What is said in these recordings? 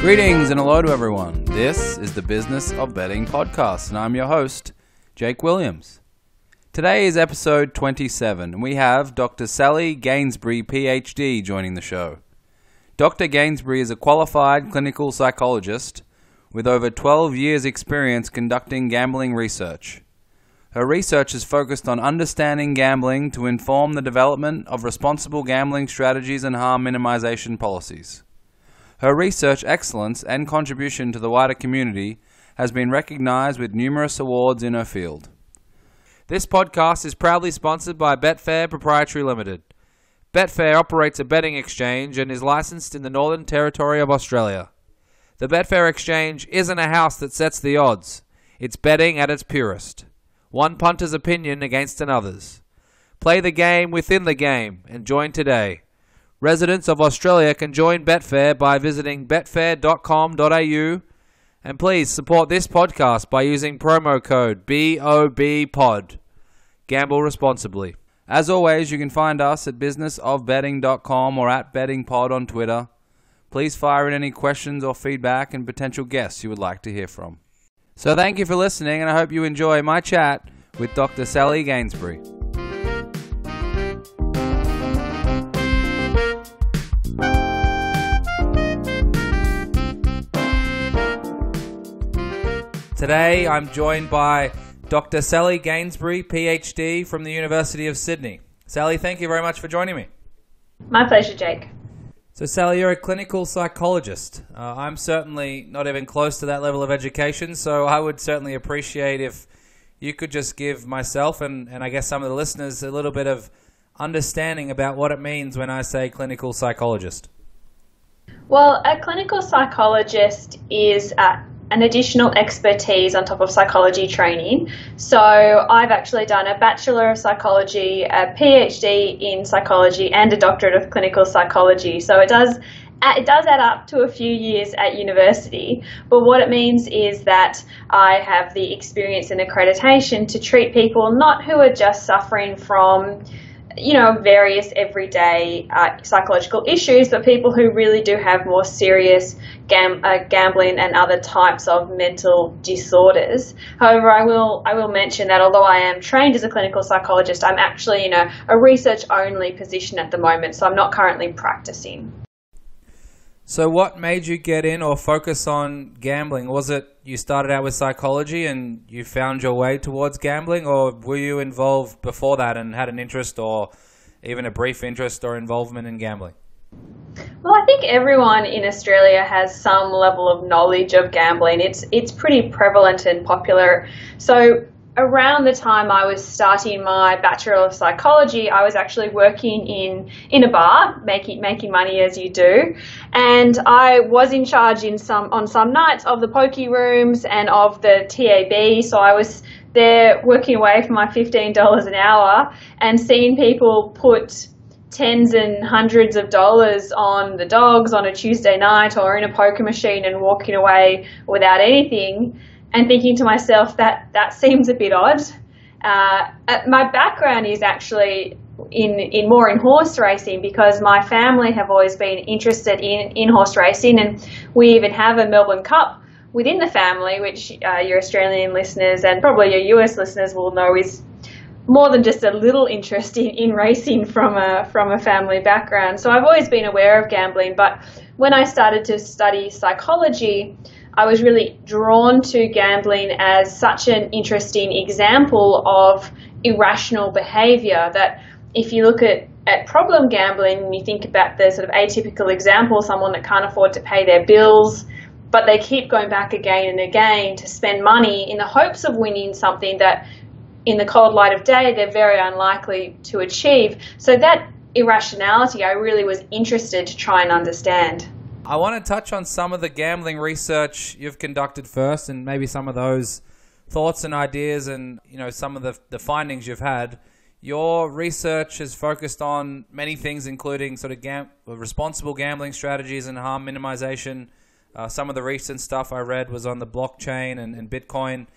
Greetings and hello to everyone. This is the Business of Betting podcast, and I'm your host, Jake Williams. Today is episode 27, and we have Dr. Sally Gainsbury, PhD, joining the show. Dr. Gainsbury is a qualified clinical psychologist with over 12 years' experience conducting gambling research. Her research is focused on understanding gambling to inform the development of responsible gambling strategies and harm minimization policies. Her research excellence and contribution to the wider community has been recognized with numerous awards in her field. This podcast is proudly sponsored by Betfair Proprietary Limited. Betfair operates a betting exchange and is licensed in the Northern Territory of Australia. The Betfair exchange isn't a house that sets the odds. It's betting at its purest. One punter's opinion against another's. Play the game within the game and join today. Residents of Australia can join Betfair by visiting betfair.com.au, and please support this podcast by using promo code BOBPOD. Gamble responsibly. As always, you can find us at businessofbetting.com or at bettingpod on Twitter. Please fire in any questions or feedback and potential guests you would like to hear from. So thank you for listening, and I hope you enjoy my chat with Dr. Sally Gainsbury. Today, I'm joined by Dr. Sally Gainsbury, PhD from the University of Sydney. Sally, thank you very much for joining me. My pleasure, Jake. So, Sally, you're a clinical psychologist. I'm certainly not even close to that level of education, so I would certainly appreciate if you could just give myself and I guess some of the listeners a little bit of understanding about what it means when I say clinical psychologist. Well, a clinical psychologist is an additional expertise on top of psychology training. So I've actually done a Bachelor of Psychology, a PhD in psychology, and a Doctorate of Clinical Psychology. So it does add up to a few years at university. But what it means is that I have the experience and accreditation to treat people not who are just suffering from various everyday psychological issues, but people who really do have more serious gambling and other types of mental disorders. However, I will mention that although I am trained as a clinical psychologist, I'm actually in a research-only position at the moment, so I'm not currently practicing. So what made you get in or focus on gambling? Was it you started out with psychology and you found your way towards gambling, or were you involved before that and had an interest or even a brief interest or involvement in gambling? Well, I think everyone in Australia has some level of knowledge of gambling. It's pretty prevalent and popular. So around the time I was starting my Bachelor of Psychology, I was actually working in a bar, making money as you do, and I was in charge on some nights of the pokey rooms and of the TAB. So I was there working away for my $15 an hour and seeing people put tens and hundreds of dollars on the dogs on a Tuesday night or in a poker machine and walking away without anything. And thinking to myself that seems a bit odd. My background is actually in horse racing, because my family have always been interested in horse racing, and we even have a Melbourne Cup within the family, which your Australian listeners and probably your US listeners will know is more than just a little interest in racing from a family background. So I've always been aware of gambling, but when I started to study psychology, I was really drawn to gambling as such an interesting example of irrational behavior, that if you look at problem gambling and you think about the sort of atypical example, someone that can't afford to pay their bills, but they keep going back again and again to spend money in the hopes of winning something that in the cold light of day they're very unlikely to achieve. So that irrationality I really was interested to try and understand. I want to touch on some of the gambling research you've conducted first, and maybe some of those thoughts and ideas and some of the findings you've had. Your research has focused on many things, including sort of responsible gambling strategies and harm minimization. Some of the recent stuff I read was on the blockchain and Bitcoin.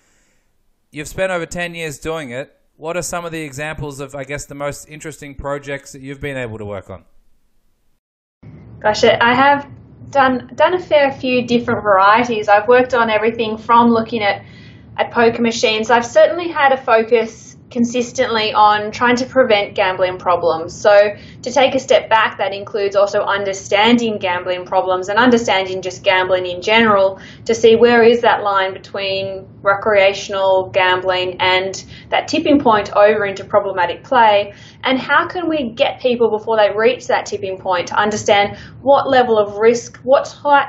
You've spent over 10 years doing it. What are some of the examples of, I guess, the most interesting projects that you've been able to work on? Gosh, I have done a fair few different varieties. I've worked on everything from looking at poker machines. I've certainly had a focus consistently on trying to prevent gambling problems. So to take a step back, that includes also understanding gambling problems and understanding just gambling in general, to see where is that line between recreational gambling and that tipping point over into problematic play, and how can we get people before they reach that tipping point to understand what level of risk, what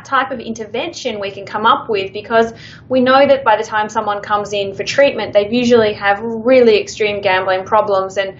type of intervention we can come up with, because we know that by the time someone comes in for treatment, they usually have really extreme gambling problems, and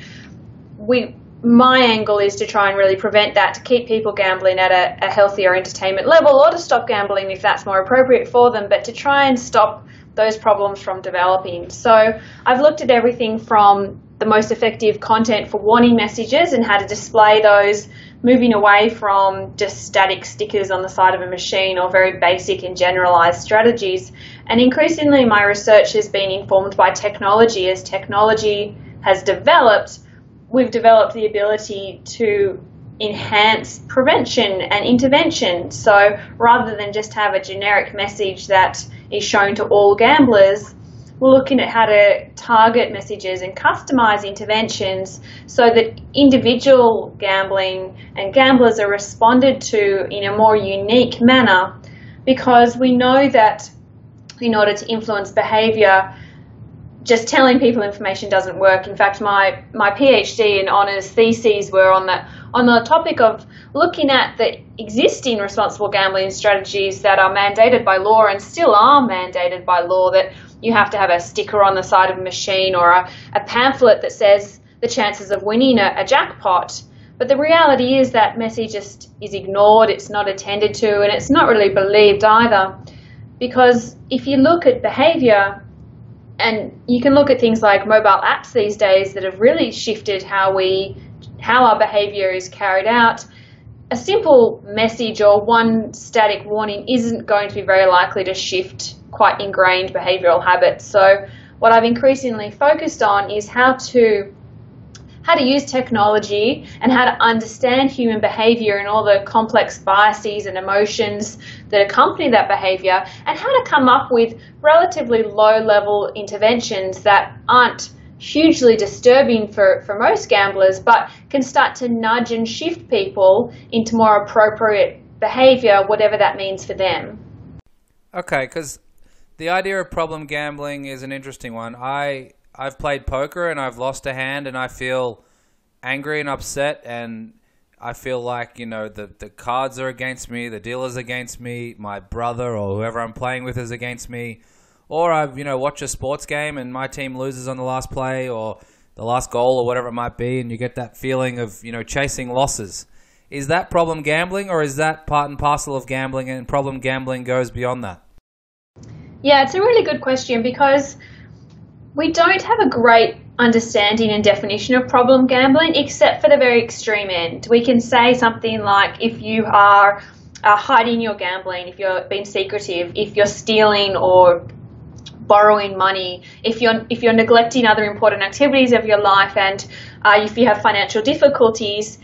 my angle is to try and really prevent that, to keep people gambling at a healthier entertainment level, or to stop gambling if that's more appropriate for them, but to try and stop those problems from developing. So I've looked at everything from the most effective content for warning messages and how to display those, moving away from just static stickers on the side of a machine or very basic and generalized strategies. And increasingly my research has been informed by technology. As technology has developed, we've developed the ability to enhance prevention and intervention. So rather than just have a generic message that is shown to all gamblers, we're looking at how to target messages and customize interventions so that individual gambling and gamblers are responded to in a more unique manner, because we know that in order to influence behavior, just telling people information doesn't work. In fact, my PhD and honours theses were on the topic of looking at the existing responsible gambling strategies that are mandated by law and still are mandated by law, that you have to have a sticker on the side of a machine or a pamphlet that says the chances of winning a jackpot. But the reality is that message just is ignored, it's not attended to, and it's not really believed either. Because if you look at behaviour, and you can look at things like mobile apps these days that have really shifted how our behaviour is carried out, a simple message or one static warning isn't going to be very likely to shift quite ingrained behavioural habits. So what I've increasingly focused on is how to use technology and how to understand human behaviour and all the complex biases and emotions that accompany that behaviour, and how to come up with relatively low-level interventions that aren't hugely disturbing for most gamblers, but can start to nudge and shift people into more appropriate behaviour, whatever that means for them. Okay, because the idea of problem gambling is an interesting one. I've played poker and I've lost a hand and I feel angry and upset, and I feel like, the cards are against me, the dealer's against me, my brother or whoever I'm playing with is against me. Or I've, watch a sports game and my team loses on the last play or the last goal or whatever it might be, and you get that feeling of, chasing losses. Is that problem gambling, or is that part and parcel of gambling, and problem gambling goes beyond that? Yeah, it's a really good question, because we don't have a great understanding and definition of problem gambling, except for the very extreme end. We can say something like, if you are hiding your gambling, if you're being secretive, if you're stealing or borrowing money, if you're neglecting other important activities of your life, and if you have financial difficulties,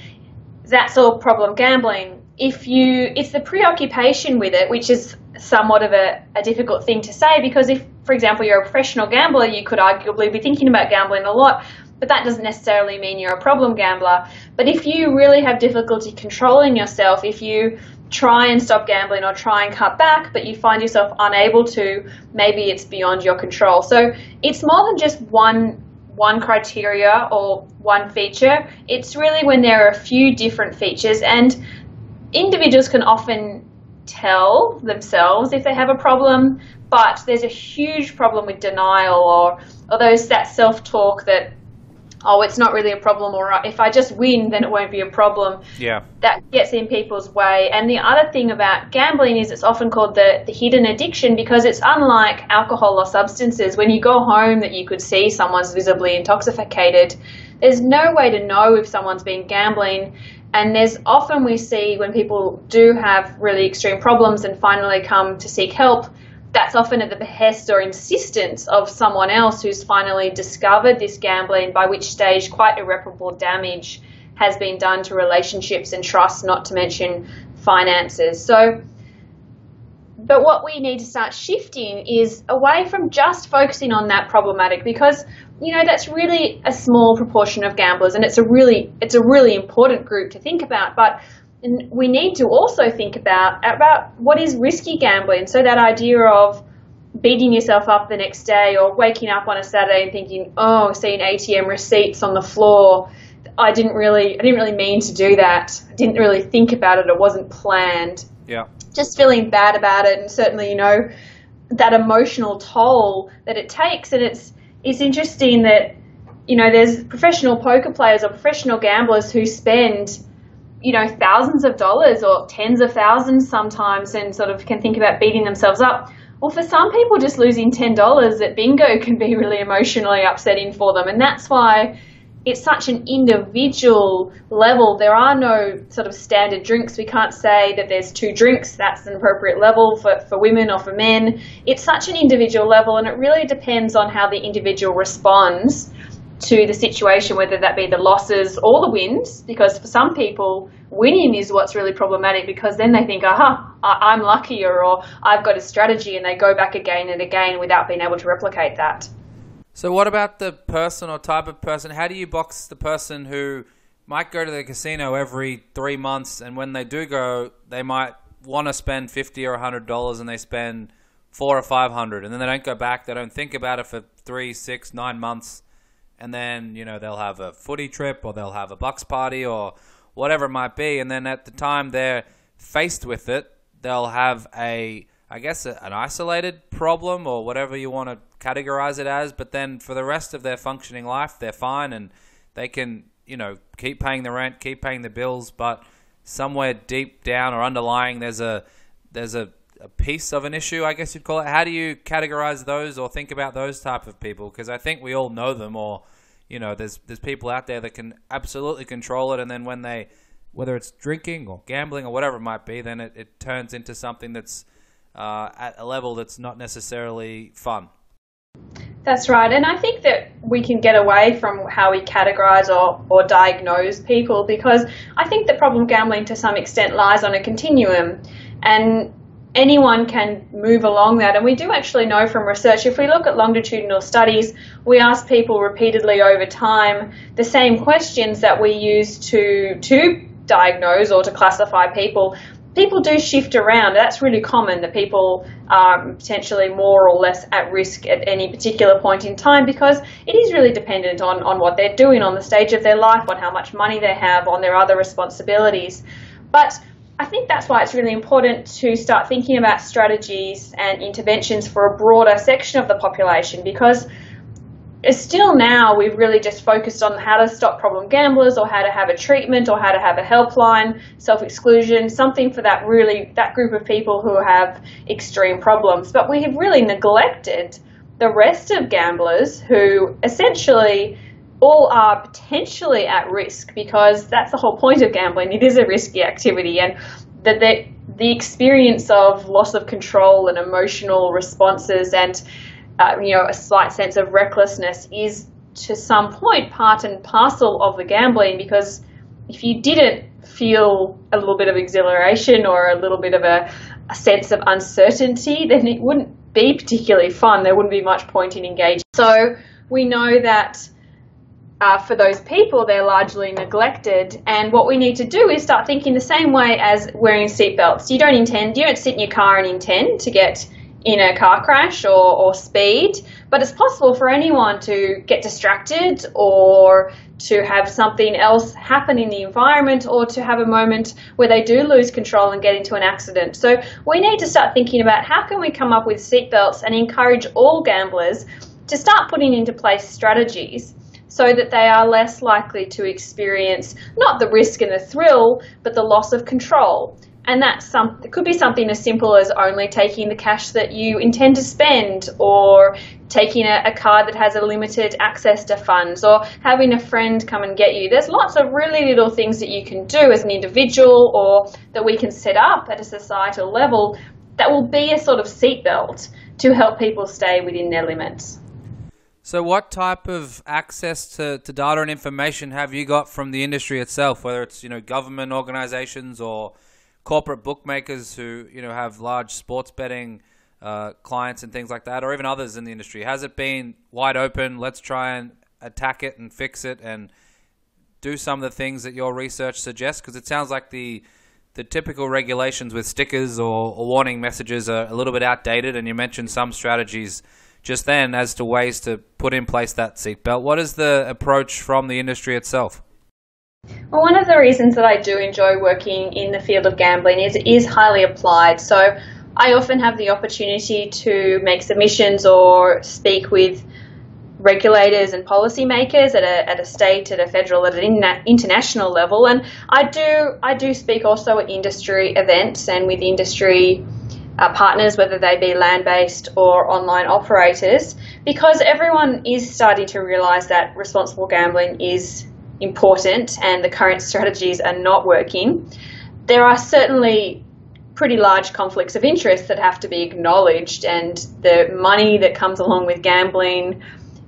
that's all problem gambling. It's the preoccupation with it, which is somewhat of a difficult thing to say, because if, for example, you're a professional gambler, you could arguably be thinking about gambling a lot, but that doesn't necessarily mean you're a problem gambler. But if you really have difficulty controlling yourself, if you try and stop gambling or try and cut back, but you find yourself unable to, maybe it's beyond your control. So it's more than just one criteria or one feature. It's really when there are a few different features, and individuals can often tell themselves if they have a problem, but there's a huge problem with denial or that self-talk that, oh, it's not really a problem, or if I just win, then it won't be a problem. Yeah. That gets in people's way. And the other thing about gambling is it's often called the hidden addiction, because it's unlike alcohol or substances. When you go home that you could see someone's visibly intoxicated, there's no way to know if someone's been gambling. And there's often, we see when people do have really extreme problems and finally come to seek help, that's often at the behest or insistence of someone else who's finally discovered this gambling, by which stage quite irreparable damage has been done to relationships and trust, not to mention finances. So, but what we need to start shifting is away from just focusing on that problematic, because that's really a small proportion of gamblers, and it's a really important group to think about. But we need to also think about what is risky gambling. So that idea of beating yourself up the next day, or waking up on a Saturday and thinking, oh, seeing ATM receipts on the floor, I didn't really mean to do that. I didn't really think about it. It wasn't planned. Yeah. Just feeling bad about it, and certainly, that emotional toll that it takes. And it's interesting that, there's professional poker players or professional gamblers who spend, thousands of dollars or tens of thousands sometimes, and sort of can think about beating themselves up. Well, for some people, just losing $10 at bingo can be really emotionally upsetting for them. And that's why it's such an individual level. There are no sort of standard drinks. We can't say that there's 2 drinks, that's an appropriate level for women or for men. It's such an individual level, and it really depends on how the individual responds to the situation, whether that be the losses or the wins, because for some people, winning is what's really problematic, because then they think, I'm luckier, or I've got a strategy, and they go back again and again without being able to replicate that. So what about the person or type of person? How do you box the person who might go to the casino every 3 months, and when they do go, they might want to spend $50 or $100 and they spend $400 or $500, and then they don't go back, they don't think about it for 3, 6, 9 months, and then, they'll have a footy trip, or they'll have a bucks party, or whatever it might be, and then at the time they're faced with it, they'll have an isolated problem, or whatever you want to categorize it as, but then for the rest of their functioning life, they're fine, and they can, keep paying the rent, keep paying the bills, but somewhere deep down or underlying, there's a piece of an issue, I guess you'd call it. How do you categorize those or think about those type of people? Because I think we all know them, or, there's people out there that can absolutely control it, and then when whether it's drinking or gambling or whatever it might be, then it turns into something that's at a level that's not necessarily fun. That's right. And I think that we can get away from how we categorize or diagnose people, because I think that problem gambling to some extent lies on a continuum, and anyone can move along that. And we do actually know from research, if we look at longitudinal studies, we ask people repeatedly over time the same questions that we use to diagnose or to classify people. People do shift around. That's really common, that people are potentially more or less at risk at any particular point in time, because it is really dependent on what they're doing, on the stage of their life, on how much money they have, on their other responsibilities. But I think that's why it's really important to start thinking about strategies and interventions for a broader section of the population, because still now we've really just focused on how to stop problem gamblers, or how to have a treatment, or how to have a helpline, self-exclusion, something for that group of people who have extreme problems. But we have really neglected the rest of gamblers, who essentially all are potentially at risk, because that's the whole point of gambling. It is a risky activity, and that the experience of loss of control and emotional responses and a slight sense of recklessness is to some point part and parcel of the gambling, because if you didn't feel a little bit of exhilaration or a little bit of a sense of uncertainty, then it wouldn't be particularly fun. There wouldn't be much point in engaging. So we know that for those people, they're largely neglected, and what we need to do is start thinking the same way as wearing seatbelts. You don't sit in your car and intend to get in a car crash or speed, but it's possible for anyone to get distracted, or to have something else happen in the environment, or to have a moment where they do lose control and get into an accident. So we need to start thinking about how can we come up with seatbelts and encourage all gamblers to start putting into place strategies so that they are less likely to experience not the risk and the thrill, but the loss of control. And it could be something as simple as only taking the cash that you intend to spend, or taking a card that has a limited access to funds, or having a friend come and get you. There's lots of really little things that you can do as an individual, or that we can set up at a societal level, that will be a sort of seatbelt to help people stay within their limits. So what type of access to data and information have you got from the industry itself, whether it's government organizations or corporate bookmakers who, have large sports betting clients and things like that, or even others in the industry? Has it been wide open, let's try and attack it and fix it and do some of the things that your research suggests? Because it sounds like the typical regulations with stickers or warning messages are a little bit outdated, and you mentioned some strategies just then as to ways to put in place that seatbelt. What is the approach from the industry itself? Well, one of the reasons that I do enjoy working in the field of gambling is it is highly applied. So I often have the opportunity to make submissions or speak with regulators and policymakers at a state, at a federal, at an international level. And I do speak also at industry events and with industry partners, whether they be land-based or online operators, because everyone is starting to realise that responsible gambling is important and the current strategies are not working. There are certainly pretty large conflicts of interest that have to be acknowledged, and the money that comes along with gambling,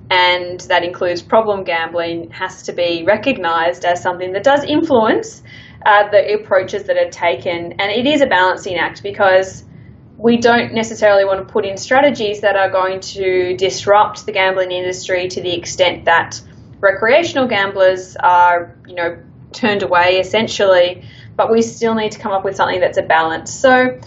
and that includes problem gambling, has to be recognised as something that does influence the approaches that are taken. And it is a balancing act, because we don't necessarily want to put in strategies that are going to disrupt the gambling industry to the extent that recreational gamblers are, turned away essentially, but we still need to come up with something that's a balance. So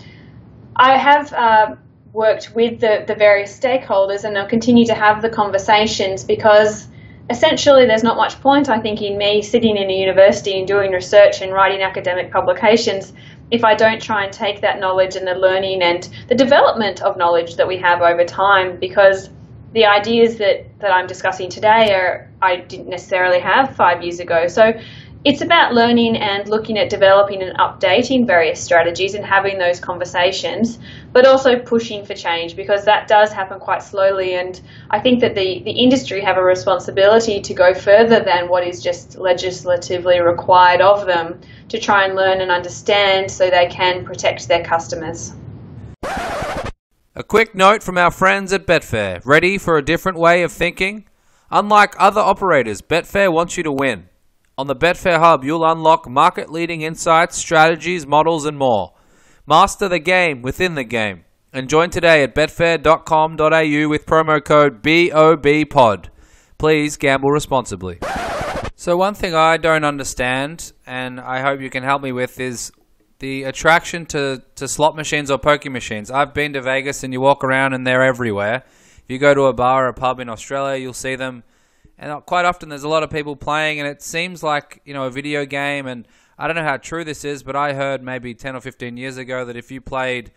I have worked with the various stakeholders, and I'll continue to have the conversations, because essentially there's not much point, I think, in me sitting in a university and doing research and writing academic publications if I don't try and take that knowledge and the learning and the development of knowledge that we have over time, because the ideas that I'm discussing today I didn't necessarily have 5 years ago. So it's about learning and looking at developing and updating various strategies and having those conversations, but also pushing for change, because that does happen quite slowly. And I think that the industry have a responsibility to go further than what is just legislatively required of them, to try and learn and understand so they can protect their customers. A quick note from our friends at Betfair. Ready for a different way of thinking? Unlike other operators, Betfair wants you to win. On the Betfair Hub, you'll unlock market-leading insights, strategies, models, and more. Master the game within the game. And join today at betfair.com.au with promo code BOBPOD. Please gamble responsibly. So one thing I don't understand, and I hope you can help me with, is the attraction to slot machines or poker machines. I've been to Vegas, and you walk around and they're everywhere. If you go to a bar or a pub in Australia, you'll see them. And quite often there's a lot of people playing, and it seems like, a video game. And I don't know how true this is, but I heard maybe 10 or 15 years ago that if you played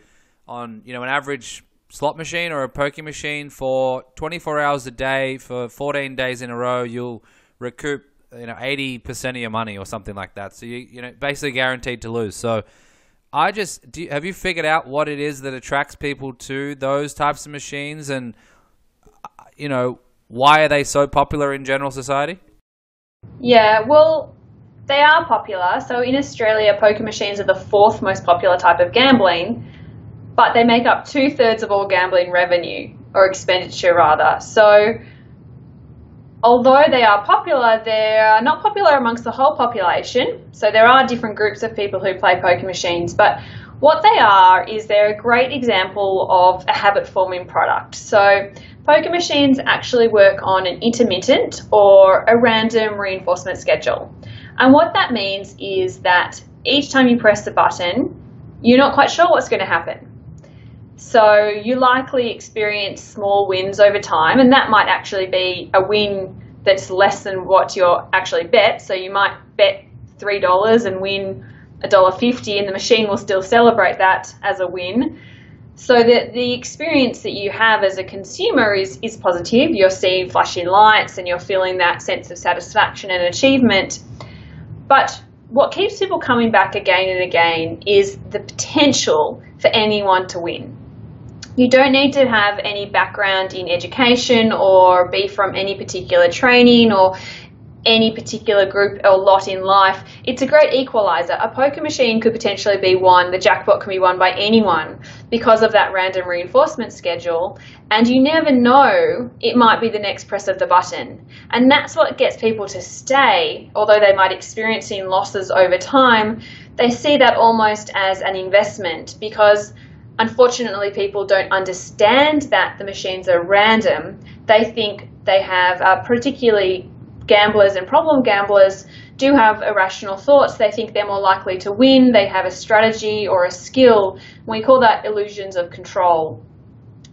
on, an average slot machine or a poker machine for 24 hours a day for 14 days in a row, you'll recoup 80% of your money or something like that. So you basically guaranteed to lose. So have you figured out what it is that attracts people to those types of machines, and why are they so popular in general society? Yeah, well, they are popular. So in Australia, poker machines are the 4th most popular type of gambling, but they make up 2/3 of all gambling revenue, or expenditure rather. So although they are popular, they are not popular amongst the whole population. So there are different groups of people who play poker machines, but what they are is they're a great example of a habit-forming product. So poker machines actually work on an intermittent or a random reinforcement schedule. And what that means is that each time you press the button, you're not quite sure what's going to happen. So you likely experience small wins over time, and that might actually be a win that's less than what you're actually bet. So you might bet $3 and win $1.50, and the machine will still celebrate that as a win. So the experience that you have as a consumer is positive. You're seeing flashing lights and you're feeling that sense of satisfaction and achievement. But what keeps people coming back again and again is the potential for anyone to win. You don't need to have any background in education or be from any particular training or any particular group or lot in life. It's a great equalizer. A poker machine could potentially be won, the jackpot can be won by anyone because of that random reinforcement schedule, and you never know, it might be the next press of the button. And that's what gets people to stay, although they might experience losses over time. they see that almost as an investment because unfortunately people don't understand that the machines are random. They think they have, particularly gamblers and problem gamblers, do have irrational thoughts. They think they're more likely to win. They have a strategy or a skill. We call that illusions of control.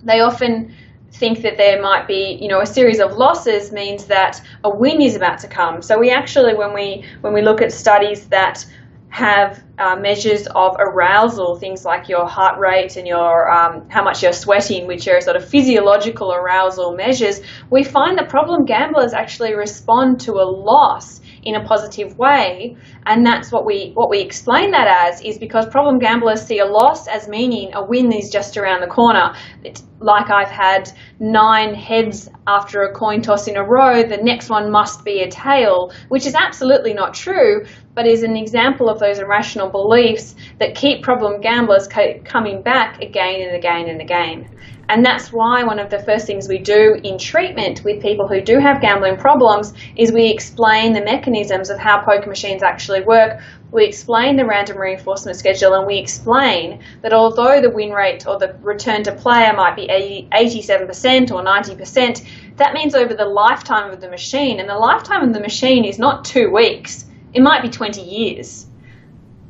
They often think that there might be, a series of losses means that a win is about to come. So we actually, when we look at studies that have measures of arousal, things like your heart rate and your how much you're sweating, which are sort of physiological arousal measures, we find that problem gamblers actually respond to a loss in a positive way, and that's what we explain that as, is because problem gamblers see a loss as meaning a win is just around the corner. It's like I've had 9 heads after a coin toss in a row, the next one must be a tail, which is absolutely not true, but is an example of those irrational beliefs that keep problem gamblers coming back again and again and again. And that's why one of the first things we do in treatment with people who do have gambling problems is we explain the mechanisms of how poker machines actually work. We explain the random reinforcement schedule, and we explain that although the win rate or the return to player might be 87% or 90%, that means over the lifetime of the machine, and the lifetime of the machine is not 2 weeks, it might be 20 years.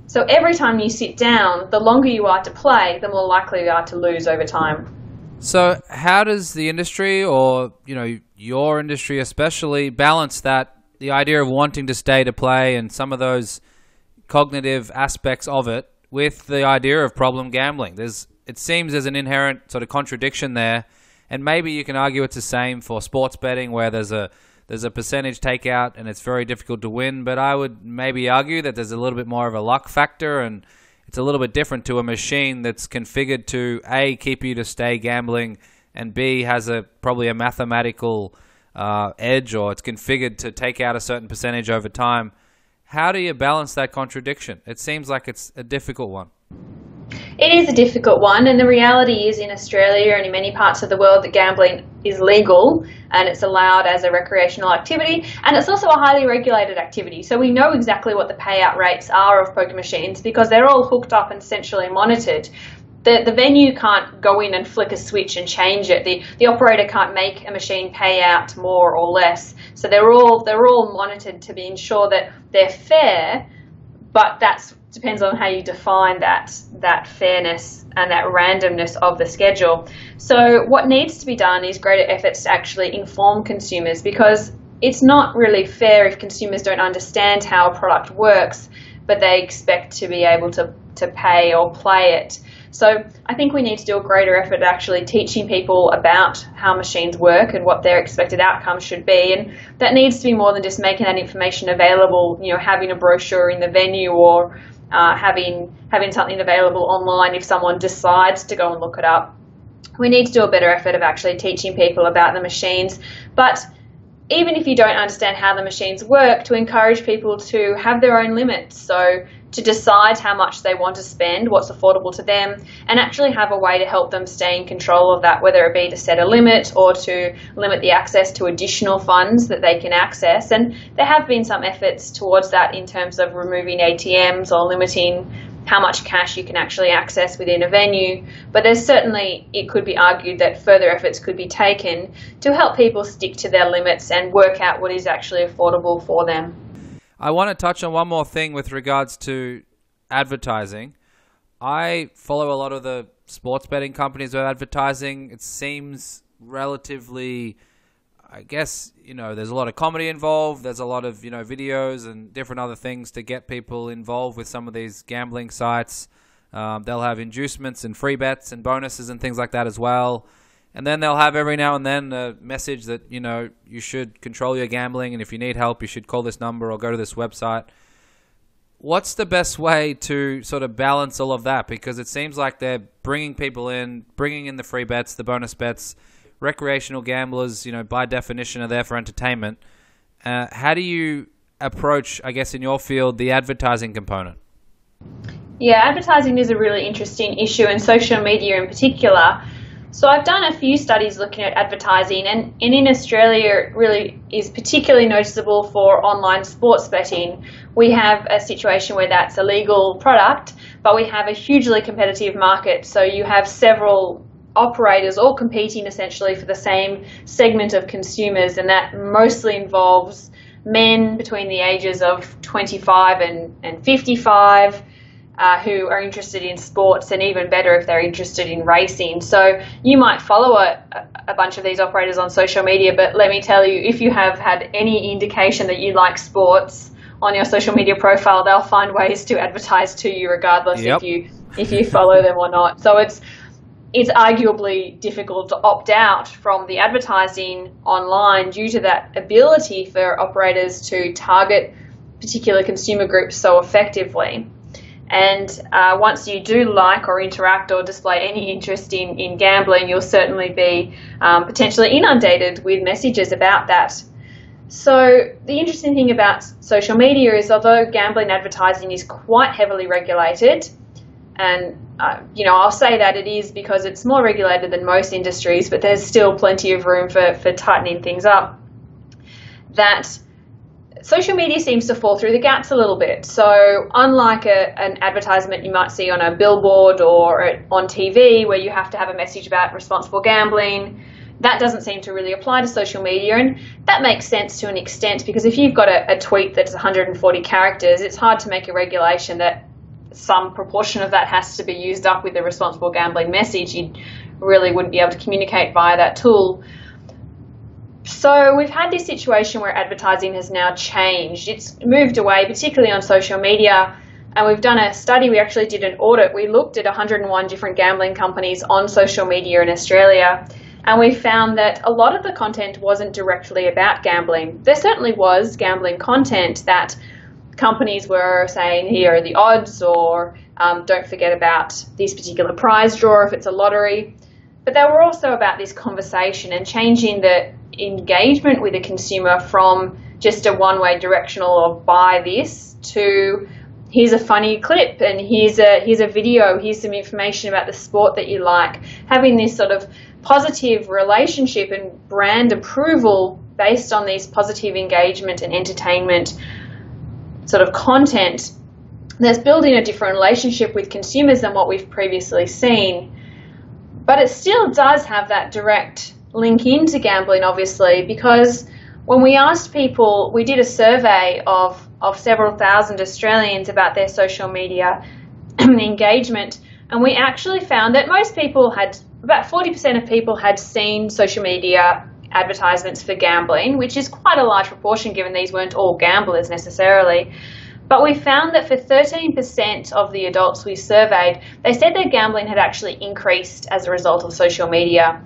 So every time you sit down, the longer you are to play, the more likely you are to lose over time. So how does the industry, or your industry especially, balance that, the idea of wanting to stay to play and some of those cognitive aspects of it with the idea of problem gambling? It seems there's an inherent sort of contradiction there, and maybe you can argue it's the same for sports betting, where there's a percentage takeout and it's very difficult to win, but I would maybe argue that there's a little bit more of a luck factor, and it's a little bit different to a machine that's configured to A, keep you to stay gambling, and B, has probably a mathematical edge, or it's configured to take out a certain percentage over time. How do you balance that contradiction? It seems like it's a difficult one. It is a difficult one, and the reality is in Australia and in many parts of the world that gambling is legal and it's allowed as a recreational activity, and it's also a highly regulated activity. So we know exactly what the payout rates are of poker machines because they're all hooked up and centrally monitored. The venue can't go in and flick a switch and change it. The operator can't make a machine pay out more or less. So they're all monitored to ensure that they're fair, but that depends on how you define that fairness and that randomness of the schedule. So what needs to be done is greater efforts to actually inform consumers, because it's not really fair if consumers don't understand how a product works, but they expect to be able to pay or play it. So I think we need to do a greater effort at actually teaching people about how machines work and what their expected outcomes should be. And that needs to be more than just making that information available, having a brochure in the venue, or having something available online if someone decides to go and look it up. We need to do a better effort of actually teaching people about the machines. But even if you don't understand how the machines work, to encourage people to have their own limits. So to decide how much they want to spend, what's affordable to them, and actually have a way to help them stay in control of that, whether it be to set a limit or to limit the access to additional funds that they can access. And there have been some efforts towards that in terms of removing ATMs or limiting how much cash you can actually access within a venue. But there's certainly, it could be argued that further efforts could be taken to help people stick to their limits and work out what is actually affordable for them. I want to touch on one more thing with regards to advertising. I follow a lot of the sports betting companies with advertising. It seems relatively, I guess, there's a lot of comedy involved. There's a lot of, videos and different other things to get people involved with some of these gambling sites. They'll have inducements and free bets and bonuses and things like that as well. And then they'll have every now and then a message that, you should control your gambling, and if you need help, you should call this number or go to this website. What's the best way to sort of balance all of that? Because it seems like they're bringing people in, bringing in the free bets, the bonus bets. Recreational gamblers, by definition, are there for entertainment. How do you approach, I guess, in your field, the advertising component? Yeah, advertising is a really interesting issue, and social media in particular. So I've done a few studies looking at advertising, and in Australia it really is particularly noticeable for online sports betting. We have a situation where that's a legal product, but we have a hugely competitive market. So you have several operators all competing essentially for the same segment of consumers, and that mostly involves men between the ages of 25 and 55 who are interested in sports, and even better if they're interested in racing. So you might follow a bunch of these operators on social media, but let me tell you, if you have had any indication that you like sports on your social media profile, they'll find ways to advertise to you regardless if you follow them or not. So it's arguably difficult to opt out from the advertising online due to that ability for operators to target particular consumer groups so effectively. And once you do like or interact or display any interest in gambling, you'll certainly be potentially inundated with messages about that. So the interesting thing about social media is, although gambling advertising is quite heavily regulated, and I'll say that it is because it's more regulated than most industries, but there's still plenty of room for tightening things up, that social media seems to fall through the gaps a little bit. So unlike an advertisement you might see on a billboard or on TV where you have to have a message about responsible gambling, that doesn't seem to really apply to social media. And that makes sense to an extent, because if you've got a tweet that's 140 characters, it's hard to make a regulation that some proportion of that has to be used up with the responsible gambling message. You really wouldn't be able to communicate via that tool. So we've had this situation where advertising has now changed. It's moved away, particularly on social media, and we've done a study. We actually did an audit. We looked at 101 different gambling companies on social media in Australia, and we found that a lot of the content wasn't directly about gambling. There certainly was gambling content that companies were saying, here are the odds, or don't forget about this particular prize draw if it's a lottery. But they were also about this conversation and changing the engagement with the consumer from just a one-way directional of buy this to here's a funny clip and here's a video, here's some information about the sport that you like. Having this sort of positive relationship and brand approval based on these positive engagement and entertainment sort of content that's building a different relationship with consumers than what we've previously seen. But it still does have that direct link into gambling, obviously, because when we asked people, we did a survey of several thousand Australians about their social media engagement, and we actually found that most people had, about 40% of people had seen social media advertisements for gambling, which is quite a large proportion given these weren't all gamblers necessarily. But we found that for 13% of the adults we surveyed, they said their gambling had actually increased as a result of social media.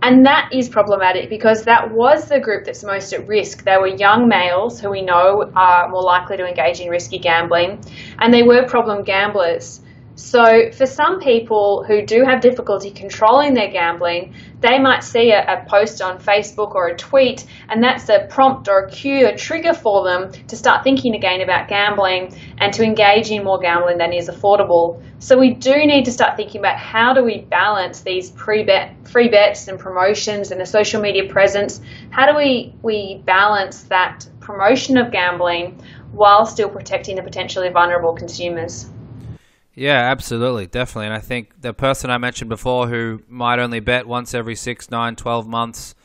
And that is problematic because that was the group that's most at risk. They were young males who we know are more likely to engage in risky gambling, and they were problem gamblers. So for some people who do have difficulty controlling their gambling, they might see a post on Facebook or a tweet, and that's a prompt or a cue, a trigger for them to start thinking again about gambling and to engage in more gambling than is affordable. So we do need to start thinking about how do we balance these free bets and promotions and the social media presence. How do we balance that promotion of gambling while still protecting the potentially vulnerable consumers? Yeah, absolutely, definitely. And I think the person I mentioned before who might only bet once every 6, 9, 12 months,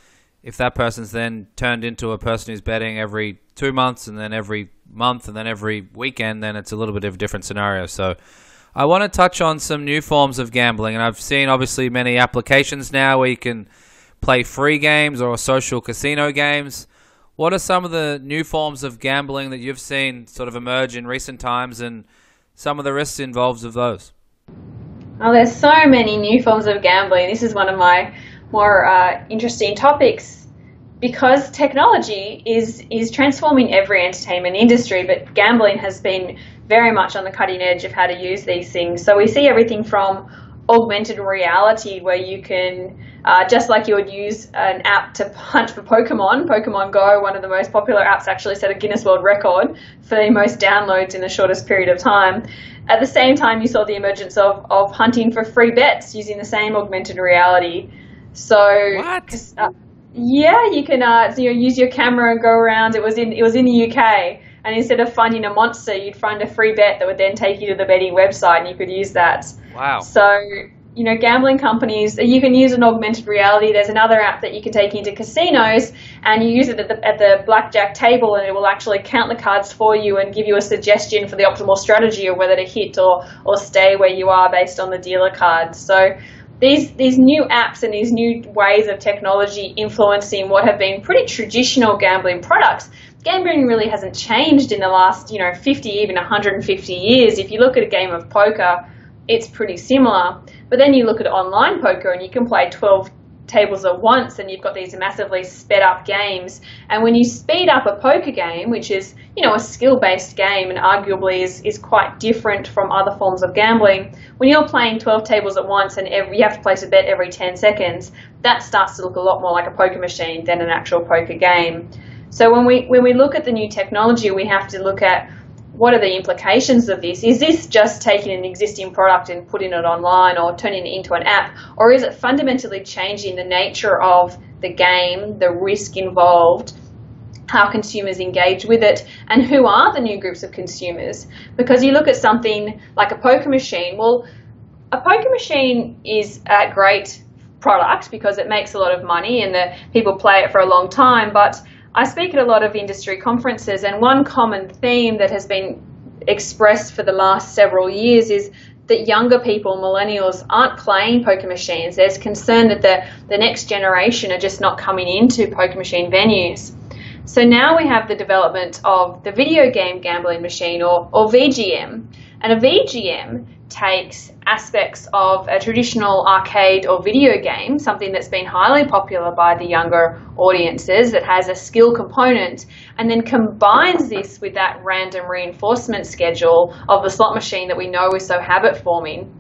if that person's then turned into a person who's betting every 2 months and then every month and then every weekend, then it's a little bit of a different scenario. So I want to touch on some new forms of gambling. And I've seen obviously many applications now where you can play free games or social casino games. What are some of the new forms of gambling that you've seen sort of emerge in recent times, and some of the risks involved of those? Oh, there's so many new forms of gambling. This is one of my more interesting topics because technology is transforming every entertainment industry, but gambling has been very much on the cutting edge of how to use these things. So we see everything from augmented reality, where you can, just like you would use an app to hunt for Pokemon Go, one of the most popular apps, actually set a Guinness World Record for the most downloads in the shortest period of time. at the same time, you saw the emergence of hunting for free bets using the same augmented reality. So, What? yeah, you can use your camera and go around. It was in the UK, and instead of finding a monster, you'd find a free bet that would then take you to the betting website, and you could use that. Wow. So, gambling companies, you can use an augmented reality. There's another app that you can take into casinos, and you use it at the blackjack table, and it will actually count the cards for you and give you a suggestion for the optimal strategy of whether to hit or stay where you are based on the dealer cards. So these new apps and these new ways of technology influencing what have been pretty traditional gambling products. Gambling really hasn't changed in the last 50, even 150 years. If you look at a game of poker, it's pretty similar. But then you look at online poker and you can play 12 tables at once, and you've got these massively sped up games. And when you speed up a poker game, which is a skill-based game and arguably is quite different from other forms of gambling, when you're playing 12 tables at once and you have to place a bet every 10 seconds, that starts to look a lot more like a poker machine than an actual poker game. So when we look at the new technology, we have to look at what are the implications of this? Is this just taking an existing product and putting it online or turning it into an app? Or is it fundamentally changing the nature of the game, the risk involved, how consumers engage with it, and who are the new groups of consumers? Because you look at something like a poker machine. Well, a poker machine is a great product because it makes a lot of money and the people play it for a long time, but I speak at a lot of industry conferences, and one common theme that has been expressed for the last several years is that younger people, millennials, aren't playing poker machines. There's concern that the next generation are just not coming into poker machine venues. So now we have the development of the video game gambling machine, or VGM. And a VGM takes aspects of a traditional arcade or video game, something that's been highly popular by the younger audiences that has a skill component, and then combines this with that random reinforcement schedule of the slot machine that we know is so habit forming.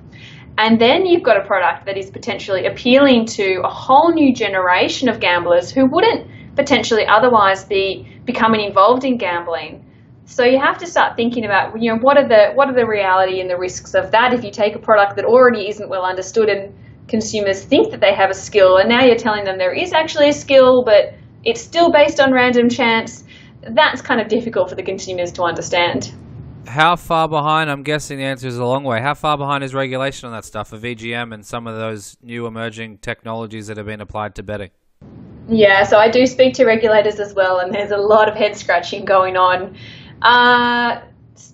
And then you've got a product that is potentially appealing to a whole new generation of gamblers who wouldn't potentially otherwise be becoming involved in gambling. So you have to start thinking about, what are the reality and the risks of that if you take a product that already isn't well understood and consumers think that they have a skill, and now you're telling them there is actually a skill, but it's still based on random chance. That's kind of difficult for the consumers to understand. How far behind? I'm guessing the answer is a long way. How far behind is regulation on that stuff for VGM and some of those new emerging technologies that have been applied to betting? Yeah, so I do speak to regulators as well, and there's a lot of head scratching going on.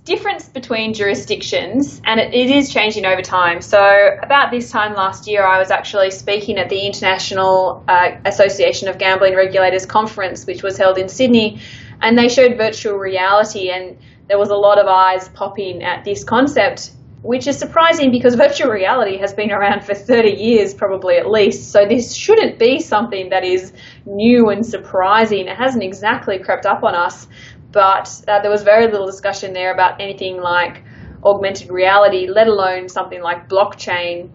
Difference between jurisdictions, and it is changing over time. So about this time last year, I was actually speaking at the International Association of Gambling Regulators Conference, which was held in Sydney, and they showed virtual reality, and there was a lot of eyes popping at this concept, which is surprising because virtual reality has been around for 30 years, probably at least. So this shouldn't be something that is new and surprising. It hasn't exactly crept up on us. But there was very little discussion there about anything like augmented reality, let alone something like blockchain.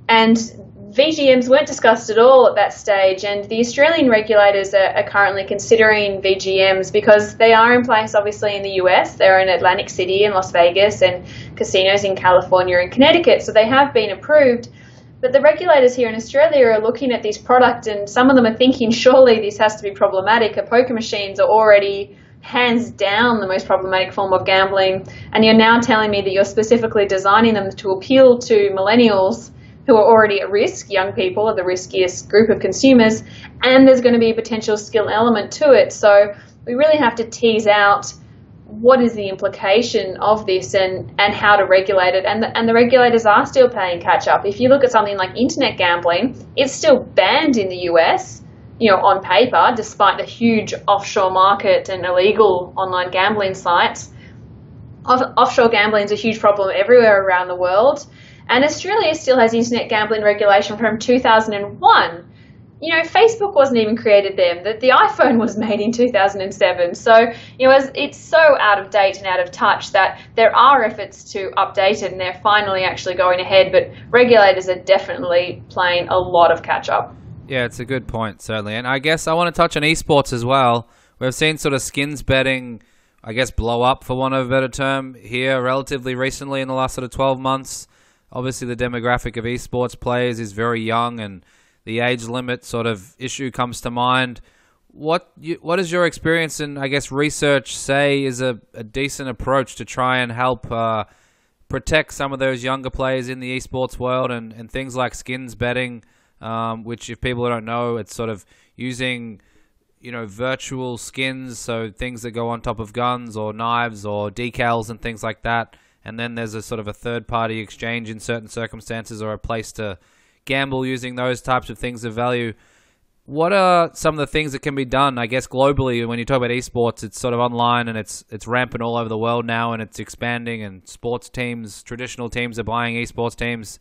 And VGMs weren't discussed at all at that stage, and the Australian regulators are currently considering VGMs because they are in place obviously in the US. They're in Atlantic City and Las Vegas and casinos in California and Connecticut, so they have been approved. But the regulators here in Australia are looking at this product, and some of them are thinking, surely this has to be problematic. Poker machines are already hands down the most problematic form of gambling, and you're now telling me that you're specifically designing them to appeal to millennials who are already at risk. Young people are the riskiest group of consumers, and there's going to be a potential skill element to it. So we really have to tease out what is the implication of this and how to regulate it. And the regulators are still playing catch up. If you look at something like internet gambling, it's still banned in the US, on paper, despite the huge offshore market and illegal online gambling sites. Offshore gambling is a huge problem everywhere around the world. And Australia still has internet gambling regulation from 2001. Facebook wasn't even created then. The iPhone was made in 2007. So, it's so out of date and out of touch that there are efforts to update it, and they're finally actually going ahead. But regulators are definitely playing a lot of catch up. Yeah, it's a good point, certainly. And I guess I want to touch on esports as well. We've seen sort of skins betting I guess, blow up, for want of a better term, here relatively recently in the last sort of 12 months. Obviously, the demographic of esports players is very young, and the age limit sort of issue comes to mind. What is your experience and, I guess, research say is a decent approach to try and help protect some of those younger players in the esports world and things like skins betting, which, if people don't know, it's sort of using virtual skins, so things that go on top of guns or knives or decals and things like that. And then there's a sort of a third-party exchange in certain circumstances, or a place to gamble using those types of things of value. What are some of the things that can be done, I guess, globally? When you talk about esports, it's sort of online and it's rampant all over the world now, and it's expanding, and sports teams, traditional teams, are buying esports teams.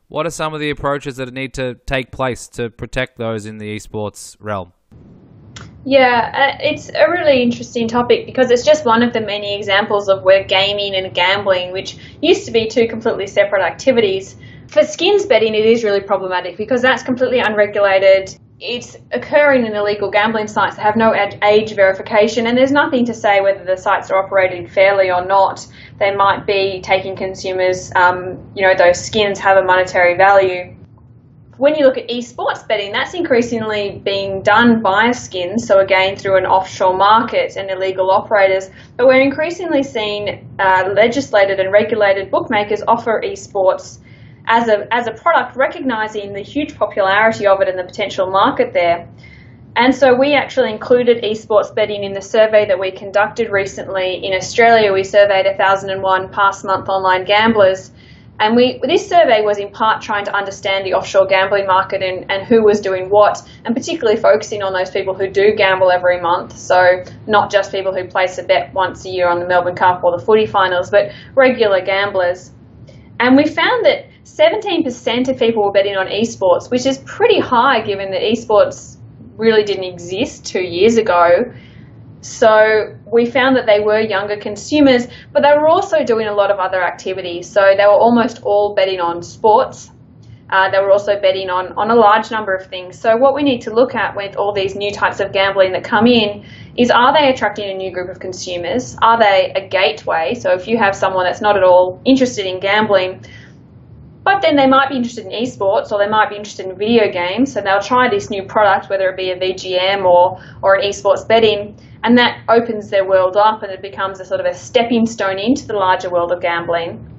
What are some of the approaches that need to take place to protect those in the esports realm? Yeah, it's a really interesting topic because it's just one of the many examples of where gaming and gambling, which used to be two completely separate activities. For skins betting, it is really problematic because that's completely unregulated. It's occurring in illegal gambling sites that have no age verification, and there's nothing to say whether the sites are operating fairly or not. They might be taking consumers, those skins have a monetary value. When you look at esports betting, that's increasingly being done via skins, so again through an offshore market and illegal operators. But we're increasingly seeing legislated and regulated bookmakers offer esports as a product, recognising the huge popularity of it and the potential market there. And so we actually included esports betting in the survey that we conducted recently. In Australia, we surveyed 1,001 past month online gamblers. And this survey was in part trying to understand the offshore gambling market and who was doing what, and particularly focusing on those people who do gamble every month. So not just people who place a bet once a year on the Melbourne Cup or the footy finals, but regular gamblers. And we found that 17% of people were betting on esports, which is pretty high given that esports really didn't exist 2 years ago. So we found that they were younger consumers, but they were also doing a lot of other activities. So they were almost all betting on sports. They were also betting on a large number of things. So what we need to look at with all these new types of gambling that come in is, are they attracting a new group of consumers? Are they a gateway? So if you have someone that's not at all interested in gambling, but then they might be interested in esports, or they might be interested in video games, so they'll try this new product, whether it be a VGM or an esports betting, and that opens their world up and it becomes a sort of a stepping stone into the larger world of gambling.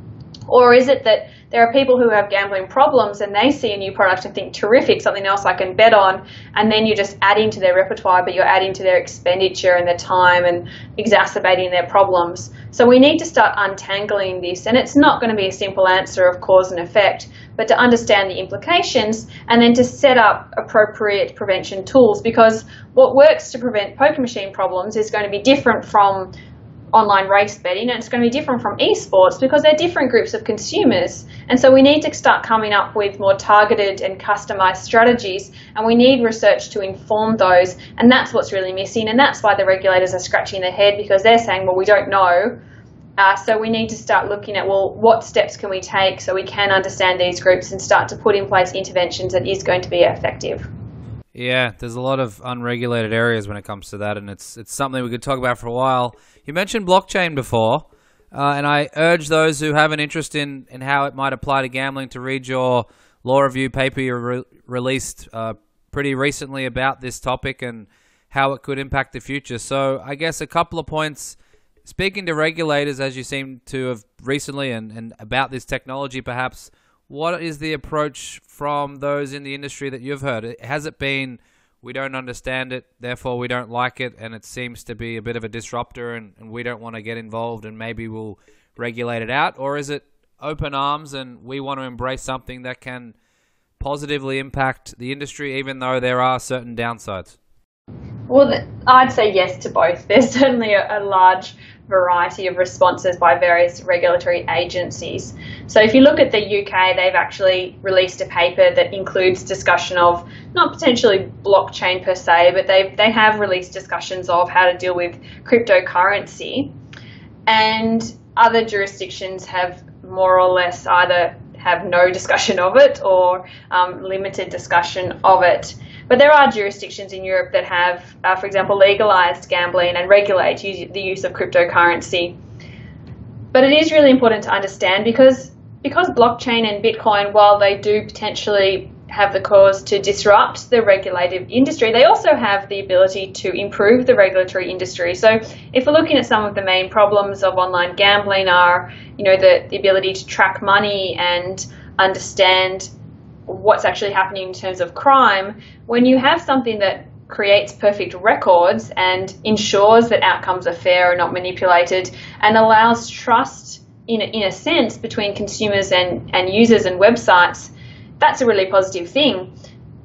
Or is it that there are people who have gambling problems and they see a new product and think, terrific, something else I can bet on, and then you're just adding to their repertoire, but you're adding to their expenditure and their time and exacerbating their problems. So we need to start untangling this, and it's not going to be a simple answer of cause and effect, but to understand the implications and then to set up appropriate prevention tools, because what works to prevent poker machine problems is going to be different from online race betting, and it's going to be different from esports because they're different groups of consumers. And so we need to start coming up with more targeted and customized strategies, and we need research to inform those, and that's what's really missing, and that's why the regulators are scratching their head, because they're saying, well, we don't know. So we need to start looking at, well, what steps can we take so we can understand these groups and start to put in place interventions that is going to be effective. Yeah, there's a lot of unregulated areas when it comes to that, and it's something we could talk about for a while. You mentioned blockchain before, and I urge those who have an interest in how it might apply to gambling to read your law review paper you released pretty recently about this topic and how it could impact the future. So I guess a couple of points. Speaking to regulators, as you seem to have recently, and about this technology perhaps, what is the approach from those in the industry that you've heard? Has it been, we don't understand it, therefore we don't like it, and it seems to be a bit of a disruptor and we don't want to get involved and maybe we'll regulate it out? Or is it open arms and we want to embrace something that can positively impact the industry even though there are certain downsides? Well, I'd say yes to both. There's certainly a large variety of responses by various regulatory agencies. So if you look at the UK, they've actually released a paper that includes discussion of, not potentially blockchain per se, but they have released discussions of how to deal with cryptocurrency. And other jurisdictions have more or less either have no discussion of it or limited discussion of it. But there are jurisdictions in Europe that have, for example, legalized gambling and regulate the use of cryptocurrency. But it is really important to understand because blockchain and Bitcoin, while they do potentially have the cause to disrupt the regulated industry, they also have the ability to improve the regulatory industry. So if we're looking at some of the main problems of online gambling are, the ability to track money and understand what's actually happening in terms of crime, when you have something that creates perfect records and ensures that outcomes are fair and not manipulated and allows trust in a sense between consumers and users and websites, that's a really positive thing.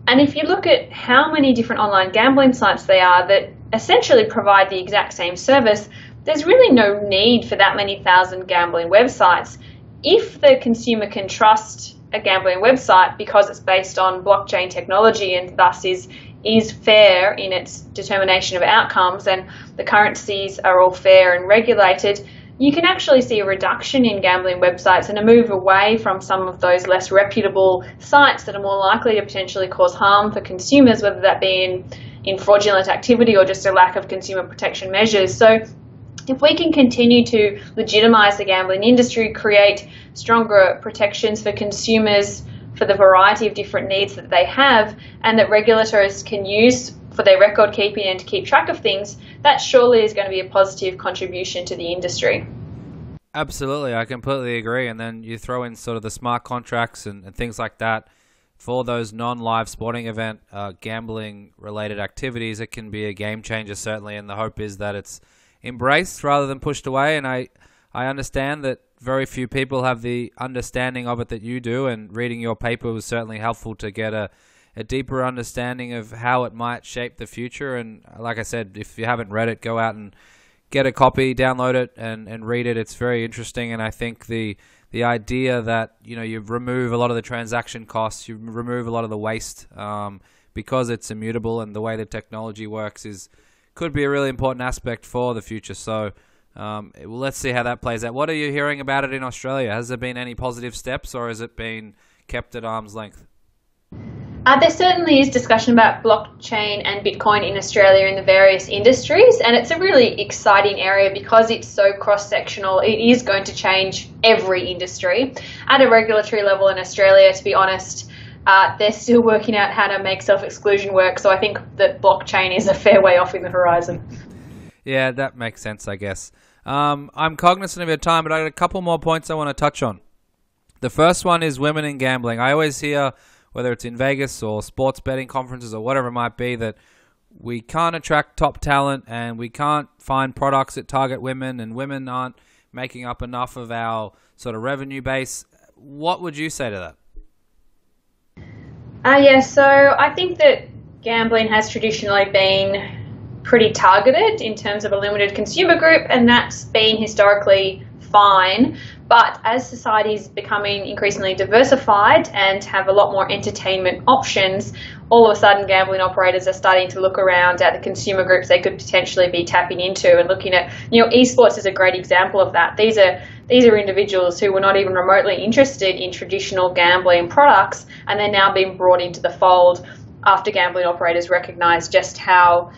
And if you look at how many different online gambling sites there are that essentially provide the exact same service, there's really no need for that many thousand gambling websites. If the consumer can trust a gambling website because it's based on blockchain technology and thus is fair in its determination of outcomes and the currencies are all fair and regulated, you can actually see a reduction in gambling websites and a move away from some of those less reputable sites that are more likely to potentially cause harm for consumers, whether that be in fraudulent activity or just a lack of consumer protection measures. So if we can continue to legitimise the gambling industry, create stronger protections for consumers for the variety of different needs that they have and that regulators can use for their record keeping and to keep track of things, that surely is going to be a positive contribution to the industry. Absolutely, I completely agree. And then you throw in sort of the smart contracts and things like that for those non-live sporting event gambling-related activities. It can be a game changer, certainly, and the hope is that it's embraced rather than pushed away. And I understand that very few people have the understanding of it that you do, and reading your paper was certainly helpful to get a deeper understanding of how it might shape the future. And like I said, if you haven't read it, go out and get a copy, download it, and read it. It's very interesting, and I think the idea that you remove a lot of the transaction costs, you remove a lot of the waste because it's immutable, and the way the technology works could be a really important aspect for the future. So let's see how that plays out. What are you hearing about it in Australia? Has there been any positive steps, or has it been kept at arm's length? There certainly is discussion about blockchain and Bitcoin in Australia in the various industries, and it's a really exciting area because it's so cross-sectional. It is going to change every industry. At a regulatory level in Australia, to be honest, they're still working out how to make self-exclusion work, so I think that blockchain is a fair way off in the horizon. Yeah, that makes sense, I guess. I'm cognizant of your time, but I got a couple more points I want to touch on. The first one is women in gambling. I always hear, whether it's in Vegas or sports betting conferences or whatever it might be, that we can't attract top talent and we can't find products that target women, and women aren't making up enough of our sort of revenue base. What would you say to that? So I think that gambling has traditionally been pretty targeted in terms of a limited consumer group, and that's been historically fine. But as society is becoming increasingly diversified and have a lot more entertainment options, all of a sudden gambling operators are starting to look around at the consumer groups they could potentially be tapping into and looking at, esports is a great example of that. These are individuals who were not even remotely interested in traditional gambling products, and they're now being brought into the fold after gambling operators recognize just how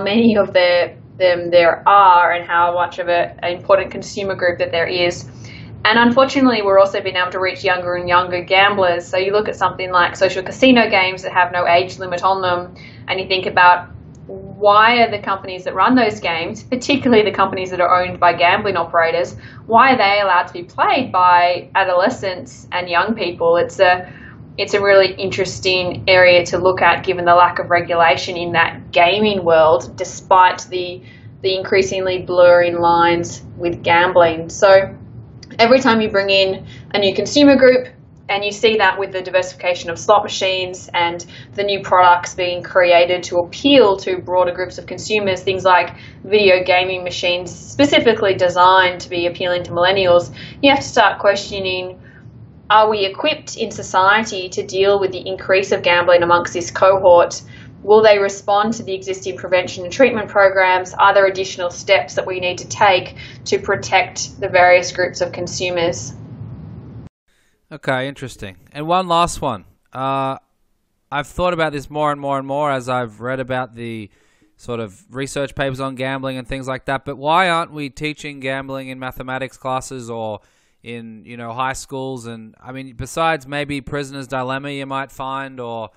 many of them there are and how much of an important consumer group that there is. And unfortunately, we're also being able to reach younger and younger gamblers. So you look at something like social casino games that have no age limit on them, and you think about why are the companies that run those games, particularly the companies that are owned by gambling operators, why are they allowed to be played by adolescents and young people? It's a really interesting area to look at given the lack of regulation in that gaming world, despite the increasingly blurring lines with gambling. So every time you bring in a new consumer group, and you see that with the diversification of slot machines and the new products being created to appeal to broader groups of consumers, things like video gaming machines specifically designed to be appealing to millennials, you have to start questioning, are we equipped in society to deal with the increase of gambling amongst this cohort? Will they respond to the existing prevention and treatment programs? Are there additional steps that we need to take to protect the various groups of consumers? Okay, interesting. And one last one. I I've thought about this more and more and more as I've read about the sort of research papers on gambling and things like that. But why aren't we teaching gambling in mathematics classes or in, high schools? And I mean, besides maybe Prisoner's Dilemma you might find, or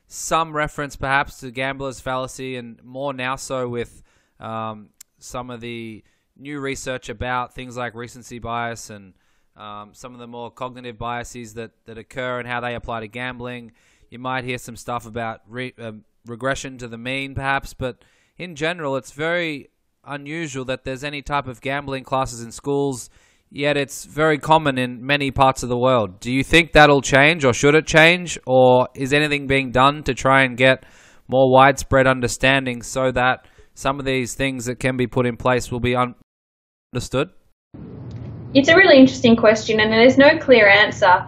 some reference perhaps to gambler's fallacy, and more now so with some of the new research about things like recency bias and some of the more cognitive biases that occur and how they apply to gambling. You might hear some stuff about regression to the mean perhaps, but in general it's very unusual that there's any type of gambling classes in schools, yet it's very common in many parts of the world. Do you think that'll change, or should it change, or is anything being done to try and get more widespread understanding so that some of these things that can be put in place will be understood? It's a really interesting question, and there's no clear answer.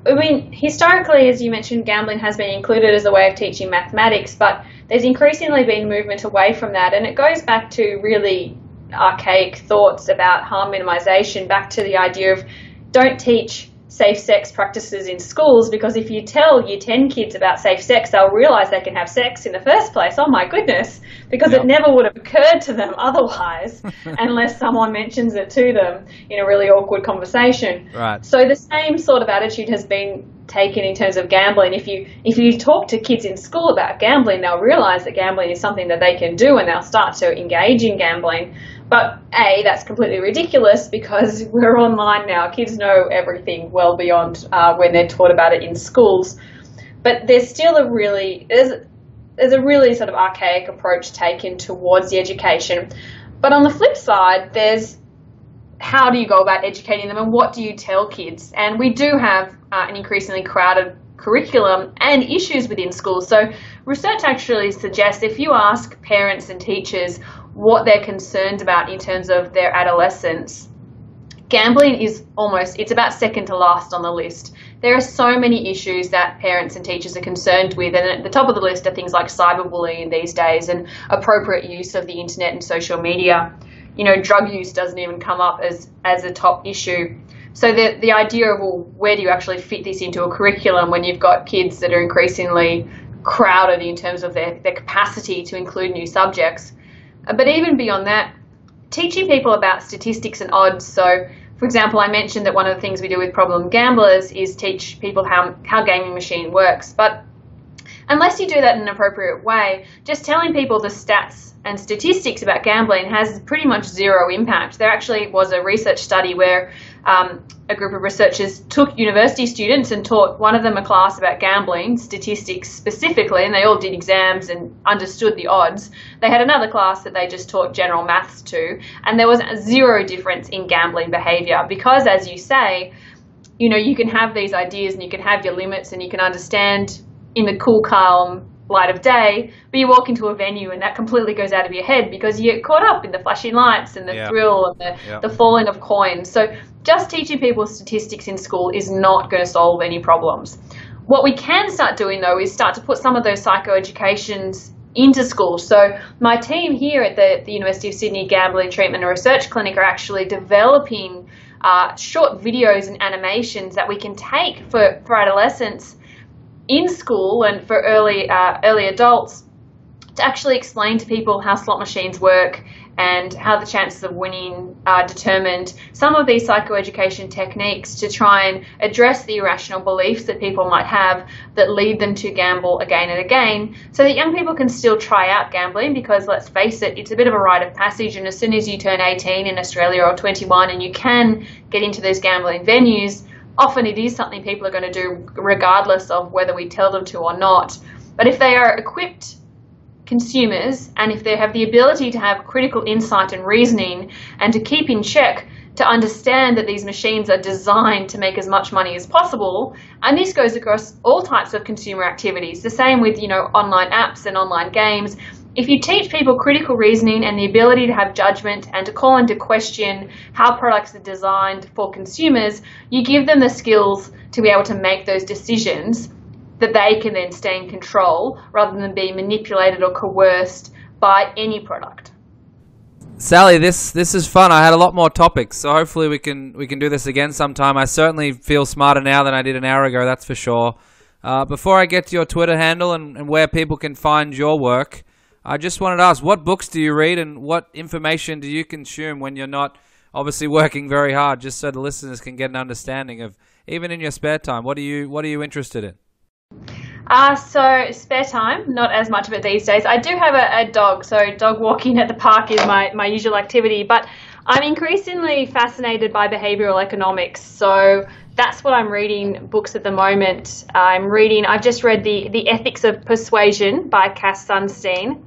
I mean, historically, as you mentioned, gambling has been included as a way of teaching mathematics, but there's increasingly been movement away from that, and it goes back to really archaic thoughts about harm minimization, back to the idea of don't teach safe sex practices in schools, because if you tell year 10 kids about safe sex, they'll realize they can have sex in the first place. Oh my goodness, because It never would have occurred to them otherwise unless someone mentions it to them in a really awkward conversation. Right. So the same sort of attitude has been taken in terms of gambling. If you talk to kids in school about gambling, they'll realize that gambling is something that they can do, and they'll start to engage in gambling. But A, that's completely ridiculous, because we're online now. Kids know everything well beyond when they're taught about it in schools. But there's still there's a really sort of archaic approach taken towards the education. But on the flip side, there's how do you go about educating them, and what do you tell kids? And we do have an increasingly crowded curriculum and issues within schools. So research actually suggests if you ask parents and teachers what they're concerned about in terms of their adolescence, gambling is it's about second to last on the list. There are so many issues that parents and teachers are concerned with, and at the top of the list are things like cyberbullying these days and appropriate use of the internet and social media. Drug use doesn't even come up as a top issue. So the idea of, well, where do you actually fit this into a curriculum when you've got kids that are increasingly crowded in terms of their capacity to include new subjects? But even beyond that, teaching people about statistics and odds. So, for example, I mentioned that one of the things we do with problem gamblers is teach people how gaming machine works. But unless you do that in an appropriate way, just telling people the stats and statistics about gambling has pretty much zero impact. There actually was a research study where a group of researchers took university students and taught one of them a class about gambling, statistics specifically, and they all did exams and understood the odds. They had another class that they just taught general maths to, and there was zero difference in gambling behaviour, because, as you say, you can have these ideas and you can have your limits and you can understand in the cool, calm light of day, but you walk into a venue and that completely goes out of your head because you get caught up in the flashing lights and the thrill and the falling of coins. So just teaching people statistics in school is not going to solve any problems. What we can start doing, though, is start to put some of those psychoeducations into schools. So my team here at the University of Sydney Gambling Treatment and Research Clinic are actually developing short videos and animations that we can take for adolescents in school and for early adults to actually explain to people how slot machines work and how the chances of winning are determined. Some of these psychoeducation techniques to try and address the irrational beliefs that people might have that lead them to gamble again and again, so that young people can still try out gambling, because let's face it, it's a bit of a rite of passage, and as soon as you turn 18 in Australia or 21 and you can get into those gambling venues, often it is something people are going to do regardless of whether we tell them to or not. But if they are equipped consumers, and if they have the ability to have critical insight and reasoning and to keep in check, to understand that these machines are designed to make as much money as possible, and this goes across all types of consumer activities, the same with online apps and online games. If you teach people critical reasoning and the ability to have judgment and to call into question how products are designed for consumers, you give them the skills to be able to make those decisions that they can then stay in control rather than being manipulated or coerced by any product. Sally, this is fun. I had a lot more topics, so hopefully we can do this again sometime. I certainly feel smarter now than I did an hour ago, that's for sure. Before I get to your Twitter handle and where people can find your work, I just wanted to ask, what books do you read and what information do you consume when you're not obviously working very hard, just so the listeners can get an understanding of, even in your spare time, what are you interested in? So spare time, not as much of it these days. I do have a dog, so dog walking at the park is my usual activity, but I'm increasingly fascinated by behavioral economics. So that's what I'm reading books at the moment. I've just read The Ethics of Persuasion by Cass Sunstein,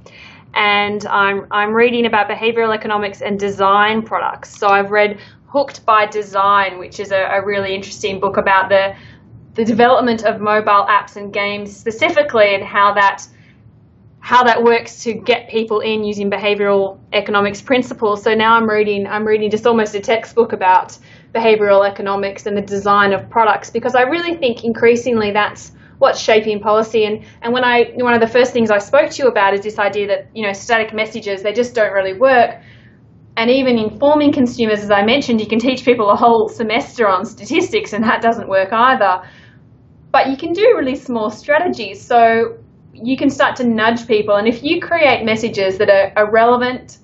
and I'm reading about behavioral economics and design products. So I've read Hooked by Design, which is a really interesting book about the development of mobile apps and games specifically, and how that works to get people in using behavioral economics principles. So now I'm reading just almost a textbook about behavioral economics and the design of products, because I really think increasingly that's what's shaping policy. And one of the first things I spoke to you about is this idea that, static messages, they just don't really work. And even informing consumers, as I mentioned, you can teach people a whole semester on statistics, and that doesn't work either. But you can do really small strategies. So you can start to nudge people. And if you create messages that are relevant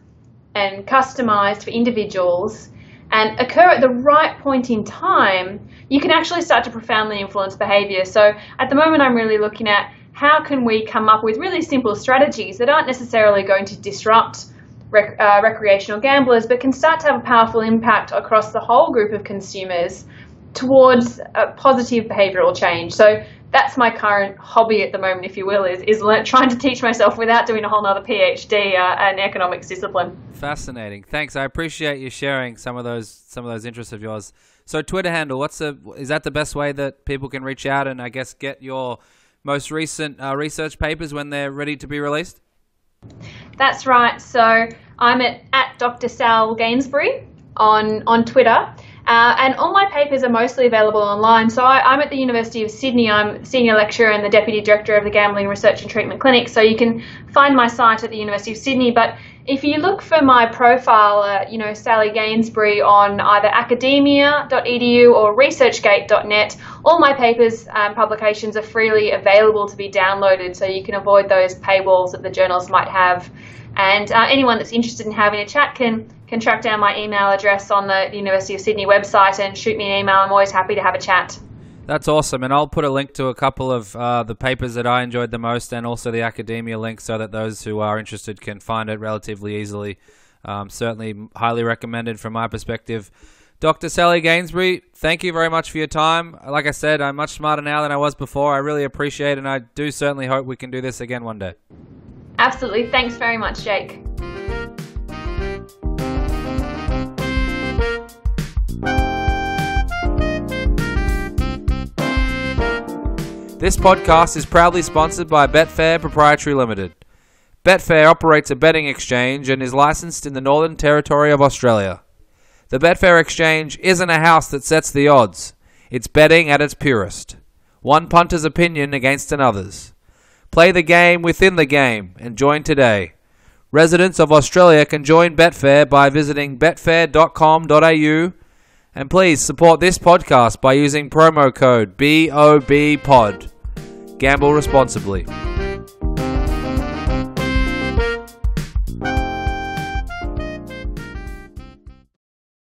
and customized for individuals and occur at the right point in time, you can actually start to profoundly influence behavior. So at the moment, I'm really looking at how can we come up with really simple strategies that aren't necessarily going to disrupt recreational gamblers, but can start to have a powerful impact across the whole group of consumers towards a positive behavioural change. So that's my current hobby at the moment, if you will, is trying to teach myself without doing a whole nother PhD in economics discipline. Fascinating. Thanks. I appreciate you sharing some of those interests of yours. So Twitter handle, is that the best way that people can reach out and I guess get your most recent research papers when they're ready to be released? That's right. So I'm at Dr. Sal Gainsbury on Twitter. And all my papers are mostly available online. So I'm at the University of Sydney. I'm senior lecturer and the deputy director of the Gambling Research and Treatment Clinic. So you can find my site at the University of Sydney. But if you look for my profile, Sally Gainsbury on either academia.edu or researchgate.net, all my papers and publications are freely available to be downloaded. So you can avoid those paywalls that the journals might have. And anyone that's interested in having a chat can track down my email address on the University of Sydney website and shoot me an email. I'm always happy to have a chat. That's awesome. And I'll put a link to a couple of the papers that I enjoyed the most, and also the academia link, so that those who are interested can find it relatively easily. Certainly highly recommended from my perspective. Dr. Sally Gainsbury, thank you very much for your time. Like I said, I'm much smarter now than I was before. I really appreciate it, and I do certainly hope we can do this again one day. Absolutely. Thanks very much, Jake. This podcast is proudly sponsored by Betfair Proprietary Limited. Betfair operates a betting exchange and is licensed in the Northern Territory of Australia. The Betfair exchange isn't a house that sets the odds. It's betting at its purest. One punter's opinion against another's. Play the game within the game and join today. Residents of Australia can join Betfair by visiting betfair.com.au, and please support this podcast by using promo code BOBPOD. Gamble responsibly.